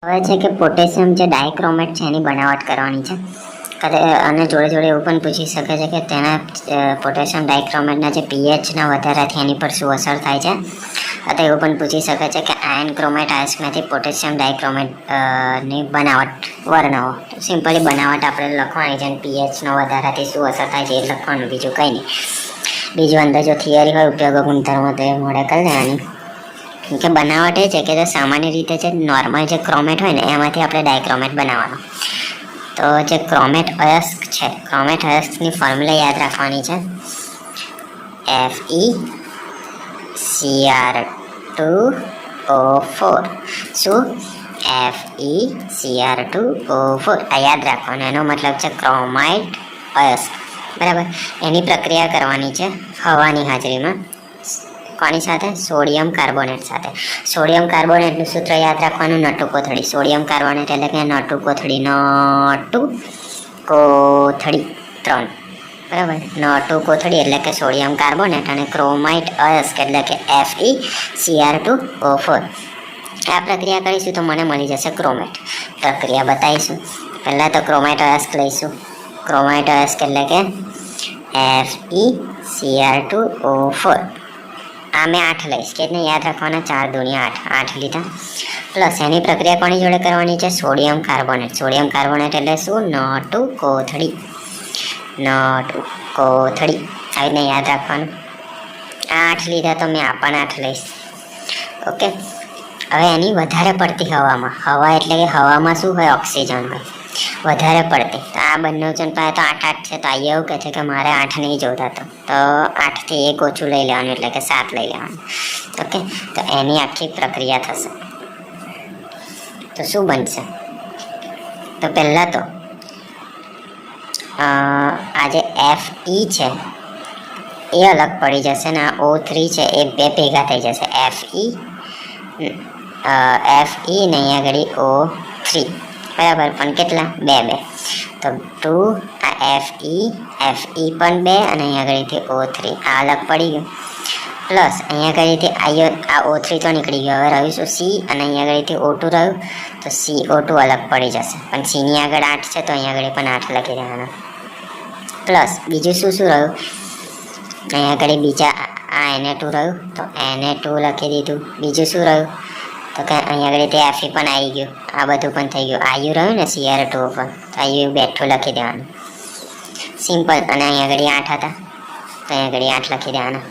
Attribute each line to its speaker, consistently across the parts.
Speaker 1: હવે છે કે પોટેશિયમ જે ડાયક્રોમેટ છે એની બનાવટ કરવાની છે અને જોડે જોડે એવું પણ પૂછી શકે છે કે તેના પોટેશિયમ ડાયક્રોમેટના જે પીએચના વધારાથી એની પર શું અસર થાય છે અથવા એવું પણ પૂછી શકે છે કે આયન ક્રોમેટ આયસ્કમાંથી પોટેશિયમ ડાયક્રોમેટ ની બનાવટ વર્ણવો. સિમ્પલી બનાવટ આપણે લખવાની છે અને પીએચનો વધારાથી શું અસર થાય છે એ લખવાનું, બીજું કંઈ નહીં. બીજું અંદર જો થિયરી હોય ઉપયોગ ગુણધર્મો તો એ મોડે કરી લેવાની. કે બનાવટ એ છે કે સામાન્ય રીતે જે નોર્મલ જે ક્રોમેટ હોય ને એમાંથી આપણે ડાયક્રોમેટ બનાવવાનો. તો જે ક્રોમેટ અયસ્ક છે, ક્રોમેટ અયસ્કની ફોર્મ્યુલા યાદ રાખવાની છે. FeCr2O4. શું? FeCr2O4 આ યાદ રાખવાનું. એનો મતલબ છે ક્રોમાઇટ અયસ્ક, બરાબર. એની પ્રક્રિયા કરવાની છે હવાની હાજરીમાં. કોની સાથે? સોડિયમ કાર્બોનેટ સાથે. સોડિયમ કાર્બોનેટનું સૂત્ર યાદ રાખવાનું, નટુ કોથળી. સોડિયમ કાર્બોનેટ એટલે કે નટુ કોથળી, નટુ કોથળી 3, બરાબર. નટુ કોથળી એટલે કે સોડિયમ કાર્બોનેટ અને ક્રોમાઇટ અયસ્ક એટલે કે FeCr2O4. આ પ્રક્રિયા કરીશું તો મને મળી જશે ક્રોમેટ. પ્રક્રિયા બતાવીશું. પહેલાં તો ક્રોમેટ અયસ્ક લઈશું. ક્રોમેટ અયસ્ક એટલે કે FeCr2O4. આ મેં 8 લઈશ, કેટલને યાદ રાખવાના? 4 દુનિયા 8 લીધા. પ્લસ એની પ્રક્રિયા કોની જોડે કરવાની છે? Sodium carbonate. સોડિયમ કાર્બોનેટ એટલે શું? નટુ કોથળી. નટુ કોથળી આવી રીતને યાદ રાખવાનું. આ 8 લીધા તો મેં આ પણ 8 લઈશ. ઓકે. હવે એની વધારે પડતી હવામાં, હવા એટલે કે હવામાં શું હોય? ઓક્સિજન હોય વધારે પડતી. તો આ બંને જણ પાસે તો 8 છે. તો અહીંયા એવું કહે છે કે મારે 8 નહીં જોતા, તો 8થી 1 ઓછું લઈ લેવાનું એટલે કે 7 લઈ લેવાનું. ઓકે. તો એની આખી પ્રક્રિયા થશે. તો શું બનશે? તો પહેલાં તો આ જે Fe છે એ અલગ પડી જશે ને આ O3 છે એ બે ભેગા થઈ જશે. Fe ને અહીંયા આગળ O3, બરાબર. પણ કેટલા? 2 તો 2 આ Fe પણ 2 અને અહીંયા આગળથી O3 આ અલગ પડી ગયું. પ્લસ અહીંયા આગળથી આ O3 તો નીકળી ગયો. હવે રહ્યું શું? C અને અહીંયા આગળથી O2 રહ્યું. તો CO2 અલગ પડી જશે. પણ Cની આગળ 8 છે તો અહીંયા આગળ પણ 8 લખી દેવાના. પ્લસ બીજું શું રહ્યું? અહીંયા આગળ બીજા આ Na2 રહ્યું તો Na2 લખી દીધું. બીજું શું રહ્યું? તો કે અહીંયા આગળ તે Fe પણ આવી ગયું. આ બધું પણ થઈ ગયું. આયુ રહ્યું ને Cr2 પર, તો આયુ બેઠું લખી દેવાનું. સિમ્પલ. અને અહીંયા આગળ 8 હતા તો અહીંયા આગળ 8 લખી દેવાના.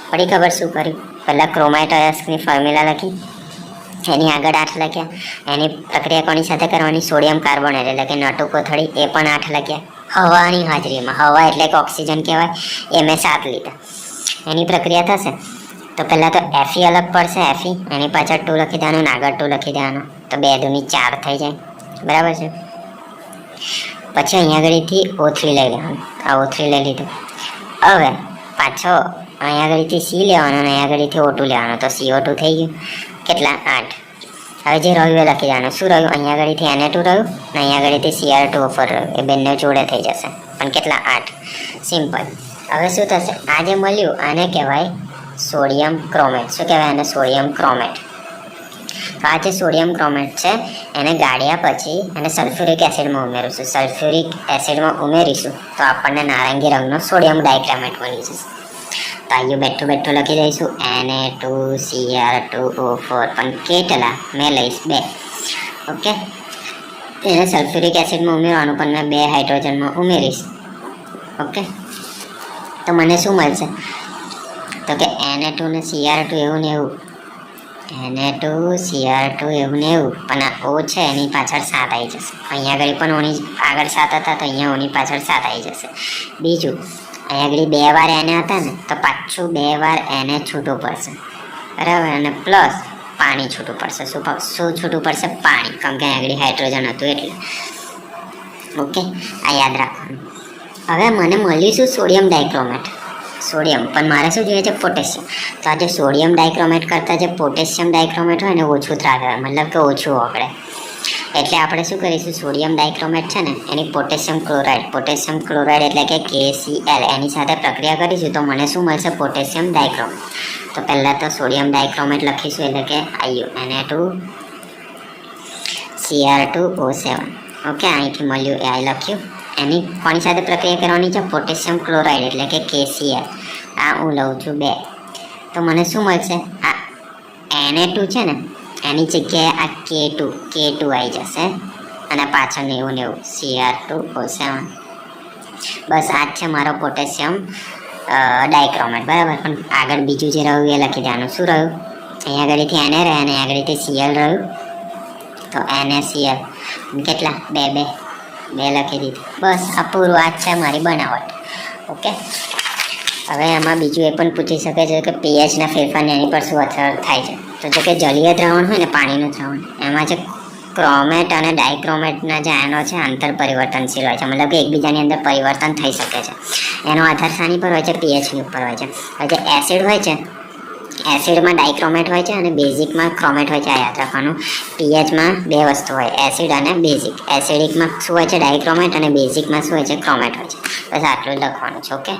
Speaker 1: પડી ખબર શું કર્યું? પહેલાં ક્રોમાઇટ અયસ્કની ફોર્મ્યુલા લખી, એની આગળ 8 લખ્યા. એની પ્રક્રિયા કોની સાથે કરવાની? સોડિયમ કાર્બોનેટ એટલે કે નટુ કોથળી, એ પણ 8 લખ્યા હવાની હાજરીમાં. હવા એટલે કે ઓક્સિજન કહેવાય. એ મેં 7 લીધા. એની પ્રક્રિયા થશે તો પહેલાં તો Fe અલગ પડશે. Fe એની પાછળ 2 લખી દેવાનું, આગળ 2 લખી દેવાનું. તો 2 દુની 4 થઈ જાય, બરાબર છે. પછી અહીંયા આગળથી O3 લઈ લેવાનું. આ O3 લઈ લીધું. હવે પાછો અહીંયા આગળથી C લેવાનો અને અહીંયા આગળથી O2 લેવાનો. તો CO2 થઈ ગયું. કેટલા? 8. હવે જે રહ્યું એ લખી દેવાનું. શું રહ્યું? અહીંયા આગળથી Na2 રહ્યું અને અહીંયા આગળથી Cr2O4 રહ્યું. એ બંને જોડે થઈ જશે. પણ કેટલા? 8. સિમ્પલ. હવે શું થશે? આ જે મળ્યું આને કહેવાય સોડિયમ ક્રોમેટ. શું કહેવાય આને? સોડિયમ ક્રોમેટ. તો આ જે સોડિયમ ક્રોમેટ છે એને ગાળ્યા પછી એને સલ્ફ્યુરિક એસિડમાં ઉમેરીશું. સલ્ફ્યુરિક એસિડમાં ઉમેરીશું તો આપણને નારંગી રંગનો સોડિયમ ડાયક્રોમેટ મળી જશે. તો આયુ બેઠું લખી દઈશું Na2Cr2O4. પણ કેટલા? મેં લઈશ 2. ઓકે. એને સલ્ફ્યુરિક એસિડમાં ઉમેરવાનું, પણ મેં 2 હાઇડ્રોજનમાં ઉમેરીશ. ઓકે. તો મને શું મળશે? તો કે Na2 ને Cr2 એવું ને એવું, Na2 Cr2 એવું ને એવું. પણ આ O છે એની પાછળ 7 આવી જશે. અહીંયા આગળ પણ ઓની આગળ 7 હતા તો અહીંયા ઓની પાછળ 7 આવી જશે. બીજું અહીંયા આગળ 2 વાર Na હતા ને તો પાછું 2 વાર Na છૂટું પડશે, બરાબર. અને પ્લસ પાણી છૂટું પડશે. શું છૂટું પડશે? પાણી. કેમ કે અહીંયા આગળ હાઇડ્રોજન હતું એટલે. ઓકે. આ યાદ રાખવાનું. હવે મને મળ્યું શું? Sodium dichromate. સોડિયમ. પણ મારે શું જોઈએ છે? પોટેશિયમ. તો આ જે સોડિયમ ડાયક્રોમેટ કરતાં જે પોટેશિયમ ડાયક્રોમેટ હોય ને ઓછું ત્રાગે, મતલબ કે ઓછું ઓગળે. એટલે આપણે શું કરીશું? સોડિયમ ડાયક્રોમેટ છે ને એની પોટેશિયમ ક્લોરાઇડ એટલે કે KCl એની સાથે પ્રક્રિયા કરીશું તો મને શું મળશે? Potassium dichromate. તો પહેલાં તો સોડિયમ ડાયક્રોમેટ લખીશું એટલે કે આયુ Na2 Cr2O7. ઓકે, અહીંથી મળ્યું એ આ લખ્યું. એની કોની સાથે પ્રક્રિયા કરવાની છે? પોટેશિયમ ક્લોરાઇડ એટલે કે KCl. આ હું લઉં છું 2. તો મને શું મળશે? આ Na2 છે ને એની જગ્યાએ આ K2 આવી જશે અને પાછળ એવું Cr2O7. બસ આ જ છે મારો પોટેશિયમ ડાયક્રોમેટ, બરાબર. પણ આગળ બીજું જે રહ્યું એ લખી દેવાનું. શું રહ્યું? અહીંયા આગળથી Na રહે અને આગળથી Cl રહ્યું, તો NaCl કેટલા? 2 લખી દીધી. બસ આ પૂરું. આ જ છે મારી બનાવટ. ઓકે, હવે આમાં બીજું એ પણ પૂછી શકે છે કે પીએચના ફેરફારને એની પર શું અસર થાય છે. તો જો કે જલીય દ્રાવણ હોય ને, પાણીનું દ્રાવણ, એમાં જે ક્રોમેટ અને ડાયક્રોમેટના જે આયનો છે આંતર પરિવર્તનશીલ હોય છે, મતલબ કે એકબીજાની અંદર પરિવર્તન થઈ શકે છે. એનો આધાર શાની પર હોય છે? પીએચની ઉપર હોય છે. હવે જે એસિડ હોય છે, એસિડમાં ડાયક્રોમેટ હોય છે અને બેઝિકમાં ક્રોમેટ હોય છે. આ યાદ રાખવાનું. પીએચમાં 2 વસ્તુ હોય, એસિડ અને બેઝિક. એસિડિકમાં શું હોય છે? ડાયક્રોમેટ, અને બેઝિકમાં શું હોય છે? ક્રોમેટ હોય છે. બસ આટલું લખવાનું છે. ઓકે.